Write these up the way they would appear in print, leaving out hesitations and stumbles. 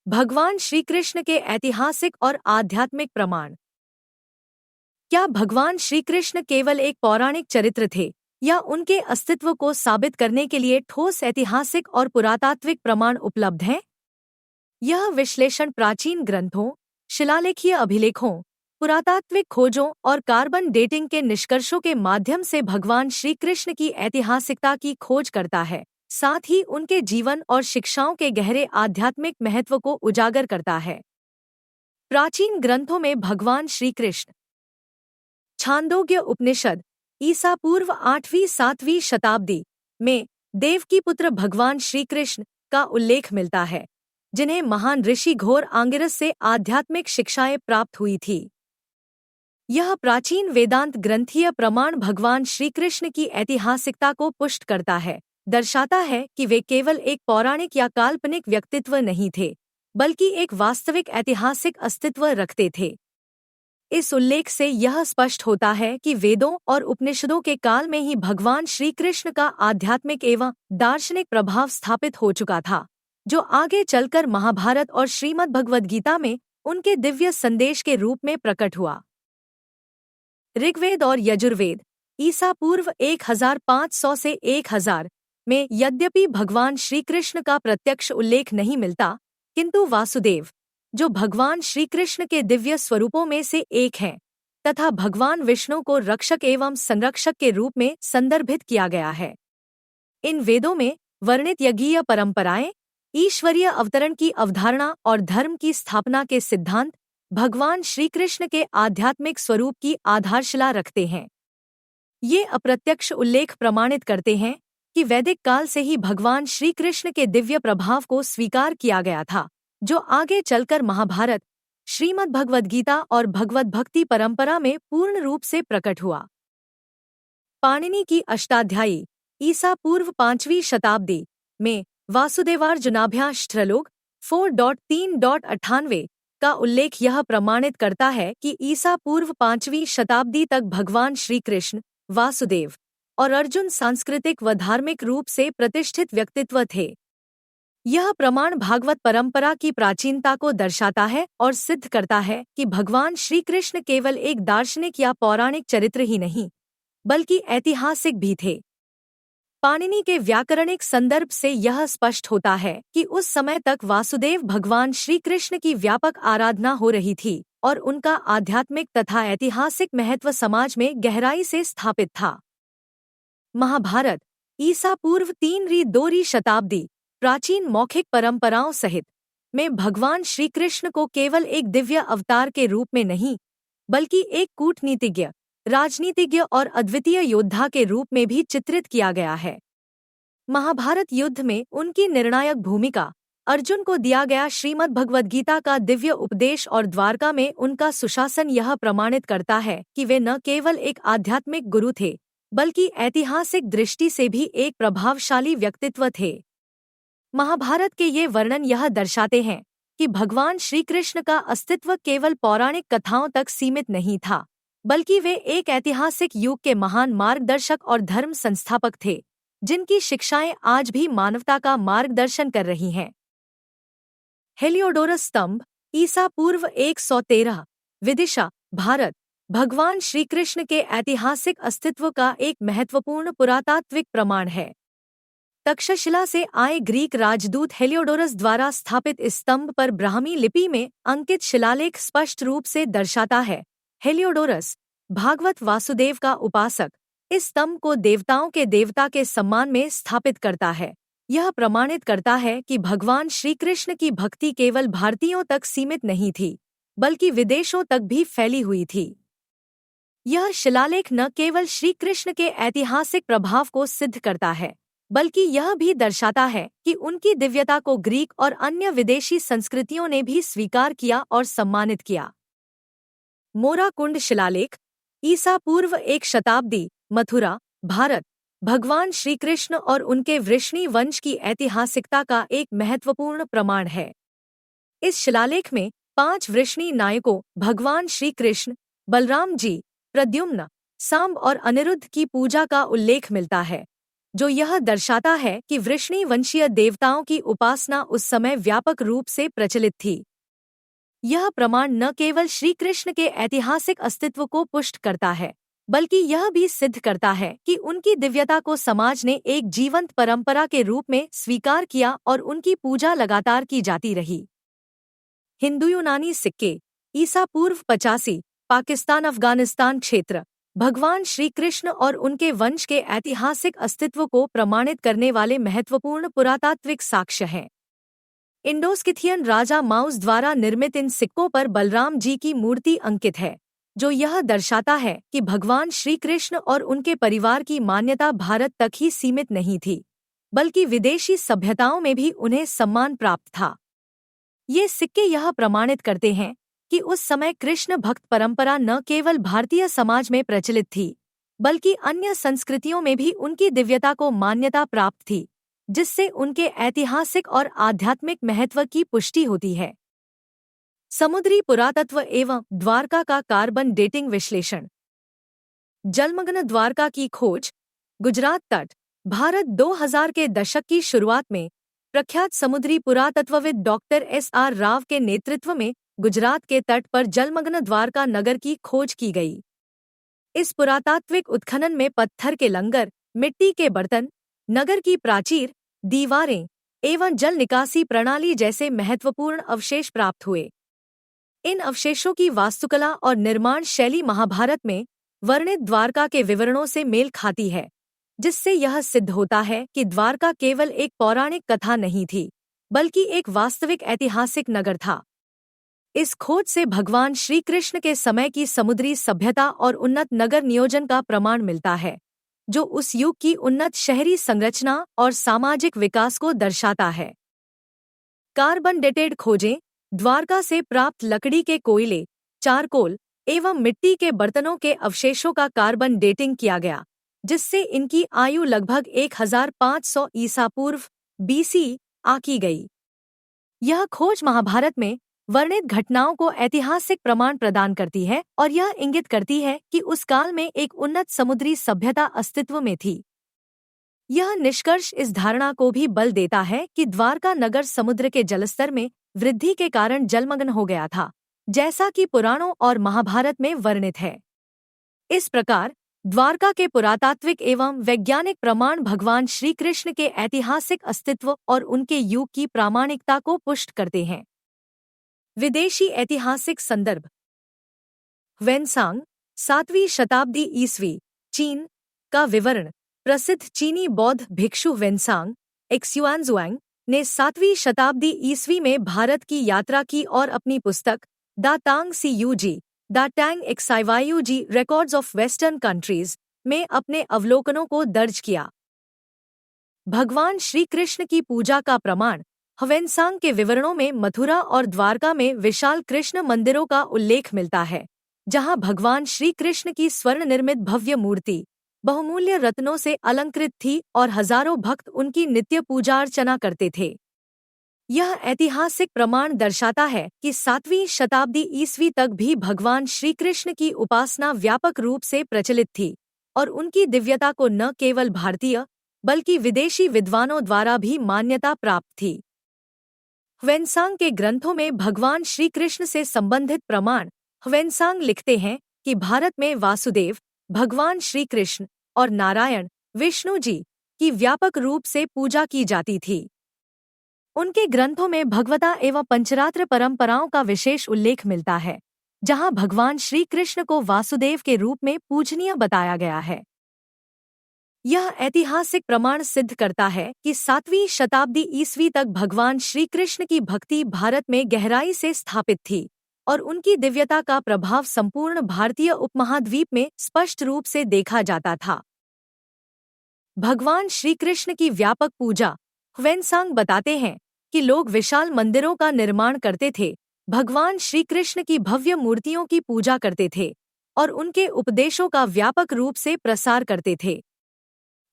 भगवान श्री कृष्ण के ऐतिहासिक और आध्यात्मिक प्रमाण। क्या भगवान श्री कृष्ण केवल एक पौराणिक चरित्र थे, या उनके अस्तित्व को साबित करने के लिए ठोस ऐतिहासिक और पुरातात्विक प्रमाण उपलब्ध हैं? यह विश्लेषण प्राचीन ग्रंथों, शिलालेखीय अभिलेखों, पुरातात्विक खोजों और कार्बन डेटिंग के निष्कर्षों के माध्यम से भगवान श्री कृष्ण की ऐतिहासिकता की खोज करता है, साथ ही उनके जीवन और शिक्षाओं के गहरे आध्यात्मिक महत्व को उजागर करता है। प्राचीन ग्रंथों में भगवान श्री कृष्ण। छांदोग्य उपनिषद ईसा पूर्व 8वीं-7वीं शताब्दी में देवकी पुत्र भगवान श्री कृष्ण का उल्लेख मिलता है, जिन्हें महान ऋषि घोर आंगिरस से आध्यात्मिक शिक्षाएं प्राप्त हुई थी। यह प्राचीन वेदांत ग्रंथीय प्रमाण भगवान श्री कृष्ण की ऐतिहासिकता को पुष्ट करता है, दर्शाता है कि वे केवल एक पौराणिक या काल्पनिक व्यक्तित्व नहीं थे, बल्कि एक वास्तविक ऐतिहासिक अस्तित्व रखते थे। इस उल्लेख से यह स्पष्ट होता है कि वेदों और उपनिषदों के काल में ही भगवान श्री कृष्ण का आध्यात्मिक एवं दार्शनिक प्रभाव स्थापित हो चुका था, जो आगे चलकर महाभारत और श्रीमद् भगवद गीता में उनके दिव्य संदेश के रूप में प्रकट हुआ। ऋग्वेद और यजुर्वेद ईसा पूर्व 1500 से 1000 में यद्यपि भगवान श्री कृष्ण का प्रत्यक्ष उल्लेख नहीं मिलता, किंतु वासुदेव, जो भगवान श्री कृष्ण के दिव्य स्वरूपों में से एक हैं, तथा भगवान विष्णु को रक्षक एवं संरक्षक के रूप में संदर्भित किया गया है। इन वेदों में वर्णित यज्ञीय परंपराएं, ईश्वरीय अवतरण की अवधारणा और धर्म की स्थापना के सिद्धांत भगवान श्री कृष्ण के आध्यात्मिक स्वरूप की आधारशिला रखते हैं। ये अप्रत्यक्ष उल्लेख प्रमाणित करते हैं कि वैदिक काल से ही भगवान श्री कृष्ण के दिव्य प्रभाव को स्वीकार किया गया था, जो आगे चलकर महाभारत, श्रीमद् भगवद गीता और भगवद भक्ति परंपरा में पूर्ण रूप से प्रकट हुआ। पाणिनि की अष्टाध्यायी ईसा पूर्व 5वीं शताब्दी में वासुदेवार्जुनाभ्याश्ट्रलोक 4.3.98 का उल्लेख यह प्रमाणित करता है कि ईसा पूर्व 5वीं शताब्दी तक भगवान श्री कृष्ण, वासुदेव और अर्जुन सांस्कृतिक व धार्मिक रूप से प्रतिष्ठित व्यक्तित्व थे। यह प्रमाण भागवत परंपरा की प्राचीनता को दर्शाता है और सिद्ध करता है कि भगवान श्री कृष्ण केवल एक दार्शनिक या पौराणिक चरित्र ही नहीं, बल्कि ऐतिहासिक भी थे। पाणिनि के व्याकरणिक संदर्भ से यह स्पष्ट होता है कि उस समय तक वासुदेव भगवान श्री कृष्ण की व्यापक आराधना हो रही थी और उनका आध्यात्मिक तथा ऐतिहासिक महत्व समाज में गहराई से स्थापित था। महाभारत ईसा पूर्व 3वीं-2वीं शताब्दी प्राचीन मौखिक परंपराओं सहित में भगवान श्री कृष्ण को केवल एक दिव्य अवतार के रूप में नहीं, बल्कि एक कूटनीतिज्ञ, राजनीतिज्ञ और अद्वितीय योद्धा के रूप में भी चित्रित किया गया है। महाभारत युद्ध में उनकी निर्णायक भूमिका, अर्जुन को दिया गया श्रीमद् भगवद गीता का दिव्य उपदेश और द्वारका में उनका सुशासन यह प्रमाणित करता है कि वे न केवल एक आध्यात्मिक गुरु थे, बल्कि ऐतिहासिक दृष्टि से भी एक प्रभावशाली व्यक्तित्व थे। महाभारत के ये वर्णन यह दर्शाते हैं कि भगवान श्री कृष्ण का अस्तित्व केवल पौराणिक कथाओं तक सीमित नहीं था, बल्कि वे एक ऐतिहासिक युग के महान मार्गदर्शक और धर्म संस्थापक थे, जिनकी शिक्षाएं आज भी मानवता का मार्गदर्शन कर रही हैं। हेलियोडोरस स्तंभ ईसा पूर्व 113 विदिशा, भारत भगवान श्री कृष्ण के ऐतिहासिक अस्तित्व का एक महत्वपूर्ण पुरातात्विक प्रमाण है। तक्षशिला से आए ग्रीक राजदूत हेलियोडोरस द्वारा स्थापित इस स्तंभ पर ब्राह्मी लिपि में अंकित शिलालेख स्पष्ट रूप से दर्शाता है, हेलियोडोरस, भागवत वासुदेव का उपासक, इस स्तंभ को देवताओं के देवता के सम्मान में स्थापित करता है। यह प्रमाणित करता है कि भगवान श्री कृष्ण की भक्ति केवल भारतीयों तक सीमित नहीं थी, बल्कि विदेशों तक भी फैली हुई थी। यह शिलालेख न केवल श्री कृष्ण के ऐतिहासिक प्रभाव को सिद्ध करता है, बल्कि यह भी दर्शाता है कि उनकी दिव्यता को ग्रीक और अन्य विदेशी संस्कृतियों ने भी स्वीकार किया और सम्मानित किया। मोरा कुंड शिलालेख ईसा पूर्व 1 शताब्दी, मथुरा, भारत भगवान श्री कृष्ण और उनके वृष्णि वंश की ऐतिहासिकता का एक महत्वपूर्ण प्रमाण है। इस शिलालेख में 5 वृष्णि नायकों भगवान श्री कृष्ण, बलराम जी, प्रद्युम्न, सांब और अनिरुद्ध की पूजा का उल्लेख मिलता है, जो यह दर्शाता है कि वृष्णि वंशीय देवताओं की उपासना उस समय व्यापक रूप से प्रचलित थी। यह प्रमाण न केवल श्री कृष्ण के ऐतिहासिक अस्तित्व को पुष्ट करता है, बल्कि यह भी सिद्ध करता है कि उनकी दिव्यता को समाज ने एक जीवंत परंपरा के रूप में स्वीकार किया और उनकी पूजा लगातार की जाती रही। हिंदू यूनानी सिक्के, ईसा पूर्व 85, पाकिस्तान अफगानिस्तान क्षेत्र, भगवान श्री कृष्ण और उनके वंश के ऐतिहासिक अस्तित्व को प्रमाणित करने वाले महत्वपूर्ण पुरातात्विक साक्ष्य हैं। इंडो-स्किथियन राजा माउस द्वारा निर्मित इन सिक्कों पर बलराम जी की मूर्ति अंकित है, जो यह दर्शाता है कि भगवान श्री कृष्ण और उनके परिवार की मान्यता भारत तक ही सीमित नहीं थी, बल्कि विदेशी सभ्यताओं में भी उन्हें सम्मान प्राप्त था। ये सिक्के यह प्रमाणित करते हैं कि उस समय कृष्ण भक्त परंपरा न केवल भारतीय समाज में प्रचलित थी, बल्कि अन्य संस्कृतियों में भी उनकी दिव्यता को मान्यता प्राप्त थी, जिससे उनके ऐतिहासिक और आध्यात्मिक महत्व की पुष्टि होती है। समुद्री पुरातत्व एवं द्वारका का कार्बन डेटिंग विश्लेषण। जलमग्न द्वारका की खोज। गुजरात तट, भारत 2000 के दशक की शुरुआत में प्रख्यात समुद्री पुरातत्वविद डॉक्टर S.R. राव के नेतृत्व में गुजरात के तट पर जलमग्न द्वारका नगर की खोज की गई। इस पुरातात्विक उत्खनन में पत्थर के लंगर, मिट्टी के बर्तन, नगर की प्राचीर, दीवारें एवं जल निकासी प्रणाली जैसे महत्वपूर्ण अवशेष प्राप्त हुए। इन अवशेषों की वास्तुकला और निर्माण शैली महाभारत में वर्णित द्वारका के विवरणों से मेल खाती है, जिससे यह सिद्ध होता है कि द्वारका केवल एक पौराणिक कथा नहीं थी, बल्कि एक वास्तविक ऐतिहासिक नगर था। इस खोज से भगवान श्री कृष्ण के समय की समुद्री सभ्यता और उन्नत नगर नियोजन का प्रमाण मिलता है, जो उस युग की उन्नत शहरी संरचना और सामाजिक विकास को दर्शाता है। कार्बन डेटेड खोजें। द्वारका से प्राप्त लकड़ी के कोयले, चारकोल एवं मिट्टी के बर्तनों के अवशेषों का कार्बन डेटिंग किया गया, जिससे इनकी आयु लगभग 1500 ईसा पूर्व BC आंकी गई। यह खोज महाभारत में वर्णित घटनाओं को ऐतिहासिक प्रमाण प्रदान करती है और यह इंगित करती है कि उस काल में एक उन्नत समुद्री सभ्यता अस्तित्व में थी। यह निष्कर्ष इस धारणा को भी बल देता है कि द्वारका नगर समुद्र के जलस्तर में वृद्धि के कारण जलमग्न हो गया था, जैसा कि पुराणों और महाभारत में वर्णित है। इस प्रकार द्वारका के पुरातात्विक एवं वैज्ञानिक प्रमाण भगवान श्री कृष्ण के ऐतिहासिक अस्तित्व और उनके युग की प्रामाणिकता को पुष्ट करते हैं। विदेशी ऐतिहासिक संदर्भ। वेनसांग, 7वीं शताब्दी ईस्वी, चीन का विवरण। प्रसिद्ध चीनी बौद्ध भिक्षु वेनसांग एक्सुआनजुआंग ने 7वीं शताब्दी ईस्वी में भारत की यात्रा की और अपनी पुस्तक द टांग सीयूजी, द टैंग एक्साइवायूजी रिकॉर्ड्स ऑफ वेस्टर्न कंट्रीज में अपने अवलोकनों को दर्ज किया। भगवान श्री कृष्ण की पूजा का प्रमाण। ह्वेनसांग के विवरणों में मथुरा और द्वारका में विशाल कृष्ण मंदिरों का उल्लेख मिलता है, जहां भगवान श्री कृष्ण की स्वर्ण निर्मित भव्य मूर्ति बहुमूल्य रत्नों से अलंकृत थी और हजारों भक्त उनकी नित्य पूजा अर्चना करते थे। यह ऐतिहासिक प्रमाण दर्शाता है कि 7वीं शताब्दी ईस्वी तक भी भगवान श्री कृष्ण की उपासना व्यापक रूप से प्रचलित थी और उनकी दिव्यता को न केवल भारतीय बल्कि विदेशी विद्वानों द्वारा भी मान्यता प्राप्त थी। ह्वेनसांग के ग्रंथों में भगवान श्री कृष्ण से संबंधित प्रमाण। ह्वेनसांग लिखते हैं कि भारत में वासुदेव, भगवान श्री कृष्ण और नारायण, विष्णु जी की व्यापक रूप से पूजा की जाती थी। उनके ग्रंथों में भगवता एवं पंचरात्र परंपराओं का विशेष उल्लेख मिलता है, जहां भगवान श्री कृष्ण को वासुदेव के रूप में पूजनीय बताया गया है। यह ऐतिहासिक प्रमाण सिद्ध करता है कि 7वीं शताब्दी ईस्वी तक भगवान श्री कृष्ण की भक्ति भारत में गहराई से स्थापित थी और उनकी दिव्यता का प्रभाव संपूर्ण भारतीय उपमहाद्वीप में स्पष्ट रूप से देखा जाता था। भगवान श्री कृष्ण की व्यापक पूजा। ह्वेनसांग बताते हैं कि लोग विशाल मंदिरों का निर्माण करते थे, भगवान श्री कृष्ण की भव्य मूर्तियों की पूजा करते थे और उनके उपदेशों का व्यापक रूप से प्रसार करते थे।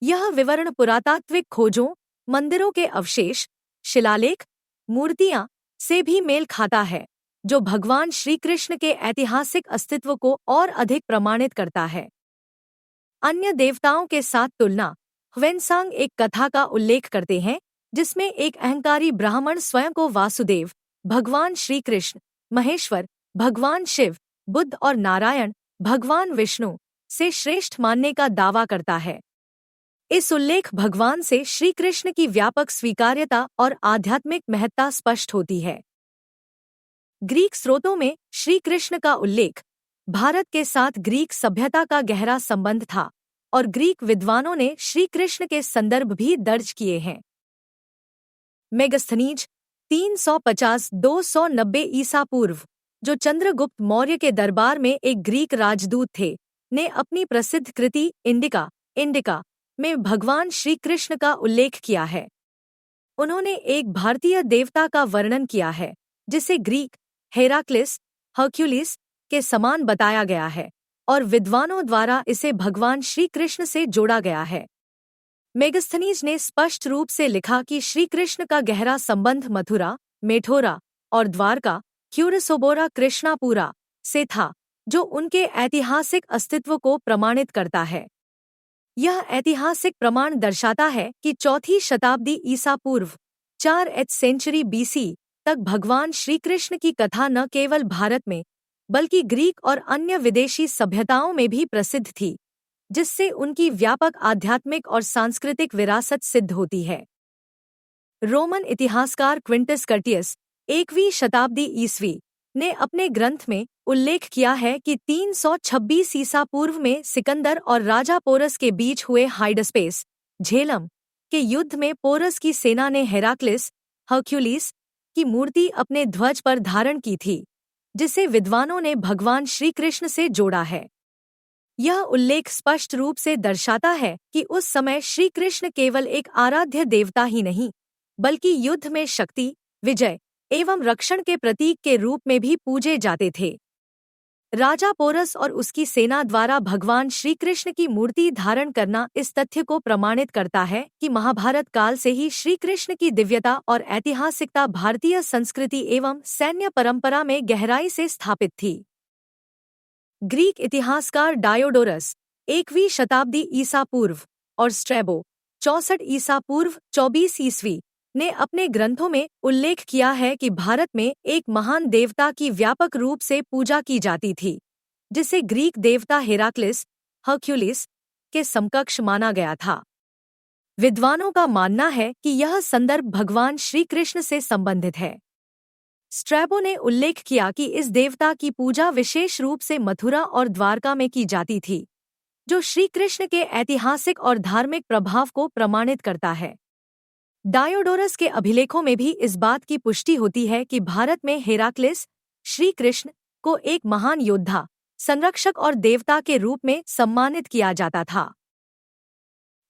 यह विवरण पुरातात्विक खोजों, मंदिरों के अवशेष, शिलालेख, मूर्तियां से भी मेल खाता है, जो भगवान श्री कृष्ण के ऐतिहासिक अस्तित्व को और अधिक प्रमाणित करता है। अन्य देवताओं के साथ तुलना। ह्वेनसांग एक कथा का उल्लेख करते हैं जिसमें एक अहंकारी ब्राह्मण स्वयं को वासुदेव, भगवान श्री कृष्ण, महेश्वर, भगवान शिव, बुद्ध और नारायण, भगवान विष्णु से श्रेष्ठ मानने का दावा करता है। इस उल्लेख भगवान से श्री कृष्ण की व्यापक स्वीकार्यता और आध्यात्मिक महत्ता स्पष्ट होती है। ग्रीक स्रोतों में श्री कृष्ण का उल्लेख भारत के साथ ग्रीक सभ्यता का गहरा संबंध था और ग्रीक विद्वानों ने श्री कृष्ण के संदर्भ भी दर्ज किए हैं। मेगस्थनीज 350-290 ईसा पूर्व, जो चंद्रगुप्त मौर्य के दरबार में एक ग्रीक राजदूत थे, ने अपनी प्रसिद्ध कृति इंडिका में भगवान श्री कृष्ण का उल्लेख किया है। उन्होंने एक भारतीय देवता का वर्णन किया है जिसे ग्रीक हेराक्लिस, हर्क्यूलिस के समान बताया गया है और विद्वानों द्वारा इसे भगवान श्री कृष्ण से जोड़ा गया है। मेगस्थनीज ने स्पष्ट रूप से लिखा कि श्री कृष्ण का गहरा संबंध मथुरा, मेठोरा और द्वारका क्यूरसोबोरा कृष्णापुरा से था, जो उनके ऐतिहासिक अस्तित्व को प्रमाणित करता है। यह ऐतिहासिक प्रमाण दर्शाता है कि 4वीं शताब्दी ईसा पूर्व 4th सेंचुरी BC तक भगवान श्री कृष्ण की कथा न केवल भारत में बल्कि ग्रीक और अन्य विदेशी सभ्यताओं में भी प्रसिद्ध थी, जिससे उनकी व्यापक आध्यात्मिक और सांस्कृतिक विरासत सिद्ध होती है। रोमन इतिहासकार क्विंटस कर्टियस 1वीं शताब्दी ईस्वी ने अपने ग्रंथ में उल्लेख किया है कि 326 ईसा पूर्व में सिकंदर और राजा पोरस के बीच हुए हाइडस्पेस झेलम के युद्ध में पोरस की सेना ने हेराक्लिस, हर्क्यूलिस की मूर्ति अपने ध्वज पर धारण की थी, जिसे विद्वानों ने भगवान श्री कृष्ण से जोड़ा है। यह उल्लेख स्पष्ट रूप से दर्शाता है कि उस समय श्री कृष्ण केवल एक आराध्य देवता ही नहीं, बल्कि युद्ध में शक्ति, विजय एवं रक्षण के प्रतीक के रूप में भी पूजे जाते थे। राजा पोरस और उसकी सेना द्वारा भगवान श्री कृष्ण की मूर्ति धारण करना इस तथ्य को प्रमाणित करता है कि महाभारत काल से ही श्री कृष्ण की दिव्यता और ऐतिहासिकता भारतीय संस्कृति एवं सैन्य परंपरा में गहराई से स्थापित थी। ग्रीक इतिहासकार डायोडोरस 1वीं शताब्दी ईसा पूर्व और स्ट्रैबो 64 ईसा पूर्व 24 ईस्वी ने अपने ग्रंथों में उल्लेख किया है कि भारत में एक महान देवता की व्यापक रूप से पूजा की जाती थी, जिसे ग्रीक देवता हेराक्लिस, हर्क्यूलिस के समकक्ष माना गया था। विद्वानों का मानना है कि यह संदर्भ भगवान श्री कृष्ण से संबंधित है। स्ट्रैबो ने उल्लेख किया कि इस देवता की पूजा विशेष रूप से मथुरा और द्वारका में की जाती थी, जो श्री कृष्ण के ऐतिहासिक और धार्मिक प्रभाव को प्रमाणित करता है। डायोडोरस के अभिलेखों में भी इस बात की पुष्टि होती है कि भारत में हेराक्लिस, श्री कृष्ण को एक महान योद्धा, संरक्षक और देवता के रूप में सम्मानित किया जाता था।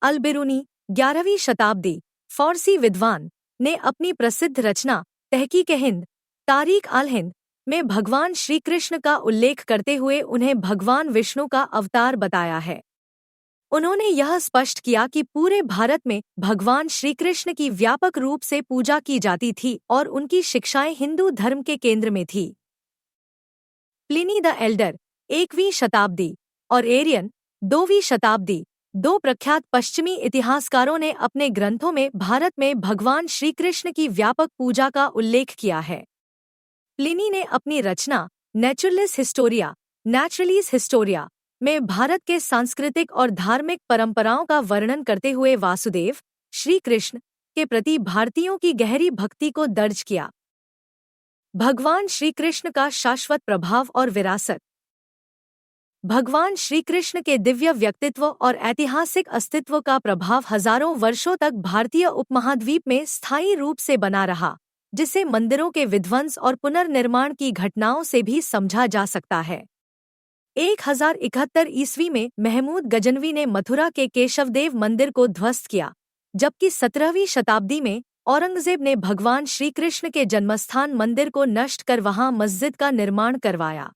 अल-बिरूनी 11वीं शताब्दी फारसी विद्वान ने अपनी प्रसिद्ध रचना तहकीक-ए-हिंद, तारीख-अल-हिंद में भगवान श्री कृष्ण का उल्लेख करते हुए उन्हें भगवान विष्णु का अवतार बताया है। उन्होंने यह स्पष्ट किया कि पूरे भारत में भगवान श्री कृष्ण की व्यापक रूप से पूजा की जाती थी और उनकी शिक्षाएं हिंदू धर्म के केंद्र में थी। प्लिनी द एल्डर 1वीं शताब्दी और एरियन 2वीं शताब्दी, दो प्रख्यात पश्चिमी इतिहासकारों ने अपने ग्रंथों में भारत में भगवान श्री कृष्ण की व्यापक पूजा का उल्लेख किया है। प्लिनी ने अपनी रचना नेचुरलिस हिस्टोरिया में भारत के सांस्कृतिक और धार्मिक परंपराओं का वर्णन करते हुए वासुदेव, श्री कृष्ण के प्रति भारतीयों की गहरी भक्ति को दर्ज किया। भगवान श्री कृष्ण का शाश्वत प्रभाव और विरासत। भगवान श्री कृष्ण के दिव्य व्यक्तित्व और ऐतिहासिक अस्तित्व का प्रभाव हजारों वर्षों तक भारतीय उपमहाद्वीप में स्थायी रूप से बना रहा, जिसे मंदिरों के विध्वंस और पुनर्निर्माण की घटनाओं से भी समझा जा सकता है। 1071 ईस्वी में महमूद गजनवी ने मथुरा के केशवदेव मंदिर को ध्वस्त किया, जबकि 17वीं शताब्दी में औरंगजेब ने भगवान श्री कृष्ण के जन्मस्थान मंदिर को नष्ट कर वहां मस्जिद का निर्माण करवाया।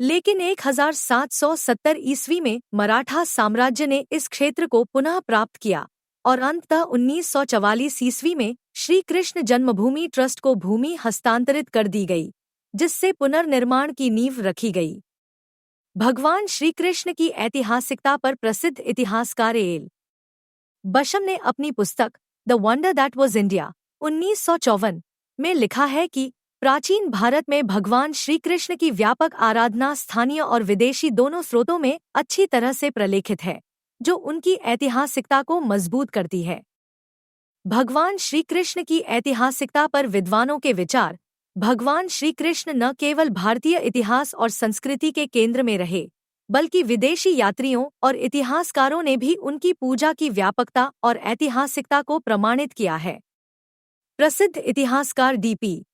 लेकिन 1770 ईस्वी में मराठा साम्राज्य ने इस क्षेत्र को पुनः प्राप्त किया और अंततः 1944 ईस्वी में श्री कृष्ण जन्मभूमि ट्रस्ट को भूमि हस्तांतरित कर दी गई, जिससे पुनर्निर्माण की नींव रखी गई। भगवान श्री कृष्ण की ऐतिहासिकता पर प्रसिद्ध इतिहासकार एल बशम ने अपनी पुस्तक the wonder that was India 1954 में लिखा है कि प्राचीन भारत में भगवान श्री कृष्ण की व्यापक आराधना स्थानीय और विदेशी दोनों स्रोतों में अच्छी तरह से प्रलेखित है, जो उनकी ऐतिहासिकता को मजबूत करती है। भगवान श्री कृष्ण की ऐतिहासिकता पर विद्वानों के विचार। भगवान श्री कृष्ण न केवल भारतीय इतिहास और संस्कृति के केंद्र में रहे, बल्कि विदेशी यात्रियों और इतिहासकारों ने भी उनकी पूजा की व्यापकता और ऐतिहासिकता को प्रमाणित किया है। प्रसिद्ध इतिहासकार डी.पी.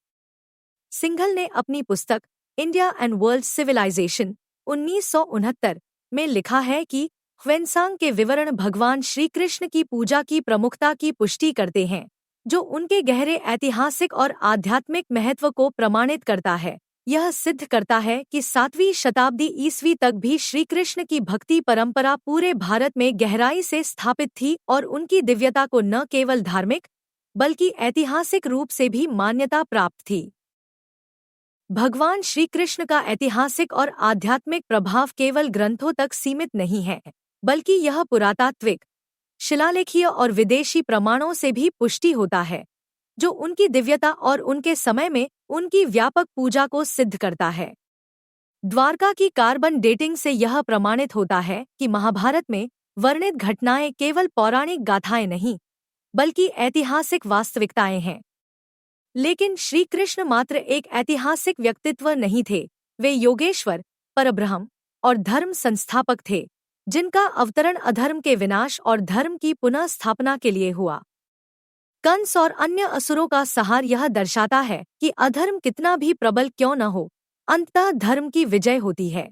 सिंघल ने अपनी पुस्तक इंडिया एंड वर्ल्ड सिविलाइजेशन 1969 में लिखा है कि ह्वेनसांग के विवरण भगवान श्री कृष्ण की पूजा की प्रमुखता की पुष्टि करते हैं, जो उनके गहरे ऐतिहासिक और आध्यात्मिक महत्व को प्रमाणित करता है। यह सिद्ध करता है कि 7वीं शताब्दी ईस्वी तक भी श्री कृष्ण की भक्ति परंपरा पूरे भारत में गहराई से स्थापित थी और उनकी दिव्यता को न केवल धार्मिक बल्कि ऐतिहासिक रूप से भी मान्यता प्राप्त थी। भगवान श्री कृष्ण का ऐतिहासिक और आध्यात्मिक प्रभाव केवल ग्रंथों तक सीमित नहीं है, बल्कि यह पुरातात्विक, शिलालेखीय और विदेशी प्रमाणों से भी पुष्टि होता है, जो उनकी दिव्यता और उनके समय में उनकी व्यापक पूजा को सिद्ध करता है। द्वारका की कार्बन डेटिंग से यह प्रमाणित होता है कि महाभारत में वर्णित घटनाएं केवल पौराणिक गाथाएं नहीं, बल्कि ऐतिहासिक वास्तविकताएं हैं। लेकिन श्री कृष्ण मात्र एक ऐतिहासिक व्यक्तित्व नहीं थे, वे योगेश्वर, परब्रह्म और धर्म संस्थापक थे, जिनका अवतरण अधर्म के विनाश और धर्म की पुनः स्थापना के लिए हुआ। कंस और अन्य असुरों का संहार यह दर्शाता है कि अधर्म कितना भी प्रबल क्यों न हो, अंततः धर्म की विजय होती है।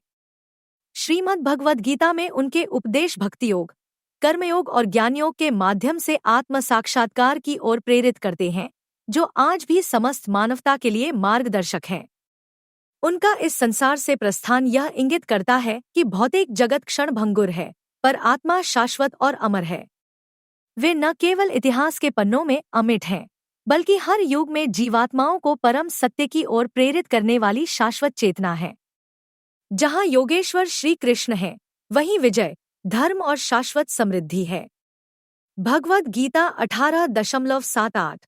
श्रीमद् भगवद गीता में उनके उपदेश भक्ति योग, कर्मयोग और ज्ञानयोग के माध्यम से आत्म साक्षात्कार की ओर प्रेरित करते हैं, जो आज भी समस्त मानवता के लिए मार्गदर्शक हैं। उनका इस संसार से प्रस्थान यह इंगित करता है कि भौतिक जगत क्षणभंगुर है, पर आत्मा शाश्वत और अमर है। वे न केवल इतिहास के पन्नों में अमिट हैं, बल्कि हर युग में जीवात्माओं को परम सत्य की ओर प्रेरित करने वाली शाश्वत चेतना है। जहाँ योगेश्वर श्री कृष्ण है, वहीं विजय, धर्म और शाश्वत समृद्धि है। भगवद गीता 18.78